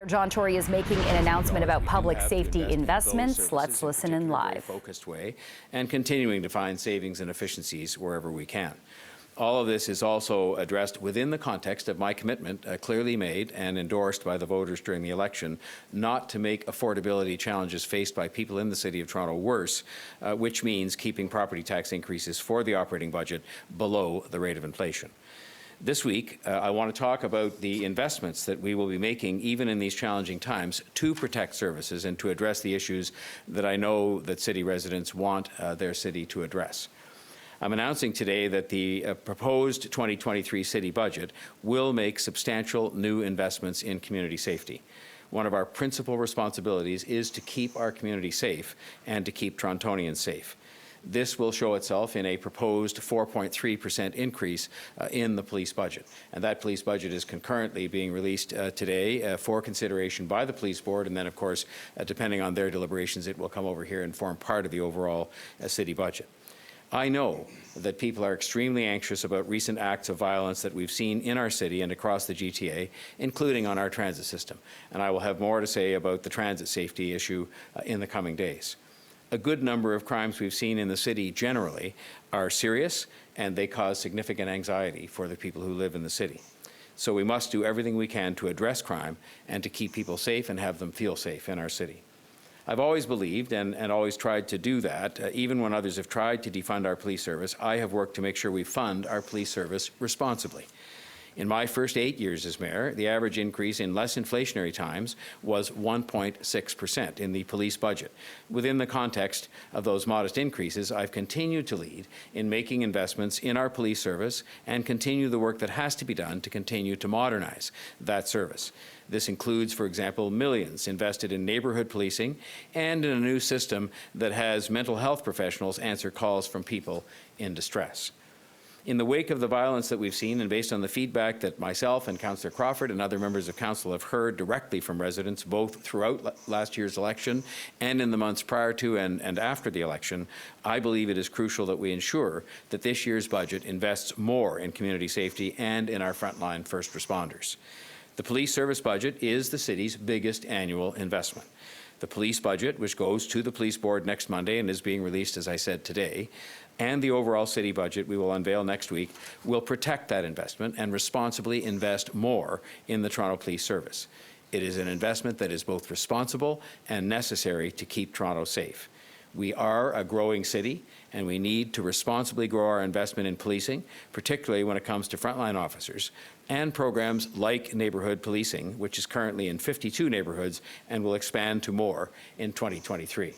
John Tory is making an announcement about public safety investments. Let's listen in live. Focused way, and continuing to find savings and efficiencies wherever we can. All of this is also addressed within the context of my commitment, clearly made and endorsed by the voters during the election, not to make affordability challenges faced by people in the City of Toronto worse, which means keeping property tax increases for the operating budget below the rate of inflation. This week, I want to talk about the investments that we will be making, even in these challenging times, to protect services and to address the issues that I know that city residents want their city to address. I'm announcing today that the proposed 2023 city budget will make substantial new investments in community safety. One of our principal responsibilities is to keep our community safe and to keep Torontonians safe. This will show itself in a proposed 4.3% increase in the police budget. And that police budget is concurrently being released today for consideration by the police board. And then, of course, depending on their deliberations, it will come over here and form part of the overall city budget. I know that people are extremely anxious about recent acts of violence that we've seen in our city and across the GTA, including on our transit system. And I will have more to say about the transit safety issue in the coming days. A good number of crimes we've seen in the city generally are serious, and they cause significant anxiety for the people who live in the city. So we must do everything we can to address crime and to keep people safe and have them feel safe in our city. I've always believed and always tried to do that. Even when others have tried to defund our police service, I have worked to make sure we fund our police service responsibly. In my first 8 years as mayor, the average increase in less inflationary times was 1.6% in the police budget. Within the context of those modest increases, I've continued to lead in making investments in our police service and continue the work that has to be done to continue to modernize that service. This includes, for example, millions invested in neighborhood policing and in a new system that has mental health professionals answer calls from people in distress. In the wake of the violence that we've seen, and based on the feedback that myself and Councillor Crawford and other members of Council have heard directly from residents, both throughout last year's election and in the months prior to and after the election, I believe it is crucial that we ensure that this year's budget invests more in community safety and in our frontline first responders. The police service budget is the city's biggest annual investment. The police budget, which goes to the police board next Monday and is being released, as I said, today, and the overall city budget we will unveil next week, will protect that investment and responsibly invest more in the Toronto Police Service. It is an investment that is both responsible and necessary to keep Toronto safe. We are a growing city, and we need to responsibly grow our investment in policing, particularly when it comes to frontline officers, and programs like neighbourhood policing, which is currently in 52 neighbourhoods and will expand to more in 2023.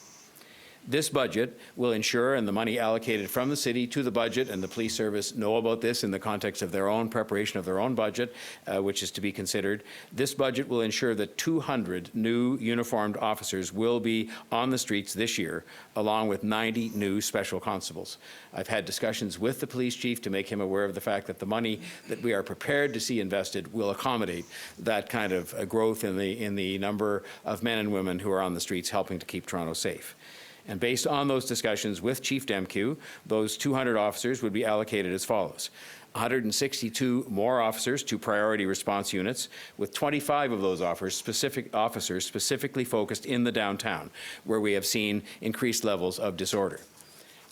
This budget will ensure, and the money allocated from the city to the budget, and the police service know about this in the context of their own preparation of their own budget, which is to be considered. This budget will ensure that 200 new uniformed officers will be on the streets this year, along with 90 new special constables. I've had discussions with the police chief to make him aware of the fact that the money that we are prepared to see invested will accommodate that kind of growth in the number of men and women who are on the streets helping to keep Toronto safe. And based on those discussions with Chief Demkew, those 200 officers would be allocated as follows: 162 more officers to priority response units, with 25 of those officers specifically focused in the downtown, where we have seen increased levels of disorder.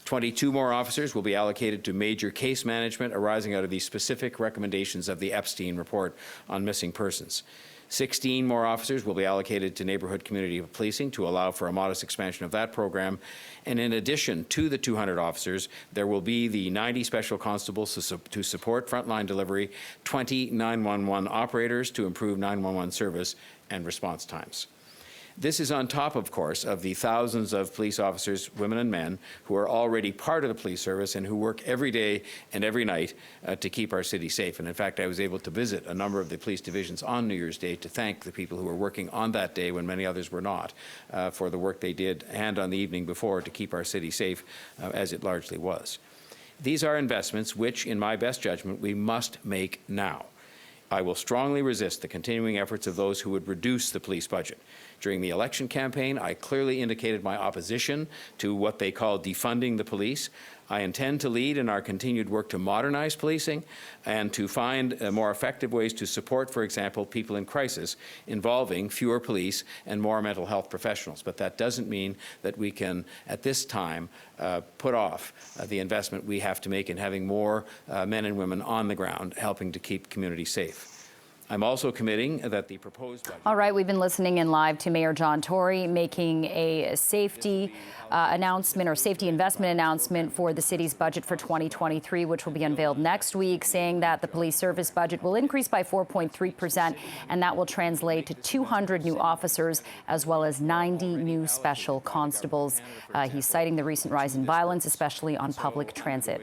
22 more officers will be allocated to major case management arising out of the specific recommendations of the Epstein report on missing persons. 16 more officers will be allocated to neighbourhood community policing to allow for a modest expansion of that program. And in addition to the 200 officers, there will be the 90 special constables to support frontline delivery, 20 911 operators to improve 911 service and response times. This is on top, of course, of the thousands of police officers, women and men, who are already part of the police service and who work every day and every night to keep our city safe. And in fact, I was able to visit a number of the police divisions on New Year's Day to thank the people who were working on that day when many others were not for the work they did, and on the evening before, to keep our city safe as it largely was. These are investments which, in my best judgment, we must make now. I will strongly resist the continuing efforts of those who would reduce the police budget. During the election campaign, I clearly indicated my opposition to what they call defunding the police. I intend to lead in our continued work to modernize policing and to find more effective ways to support, for example, people in crisis involving fewer police and more mental health professionals. But that doesn't mean that we can, at this time, put off the investment we have to make in having more men and women on the ground helping to keep communities safe. I'm also committing that the proposed budget... All right, we've been listening in live to Mayor John Tory making a safety announcement or safety investment announcement for the city's budget for 2023, which will be unveiled next week, saying that the police service budget will increase by 4.3%, and that will translate to 200 new officers as well as 90 new special constables. He's citing the recent rise in violence, especially on public transit.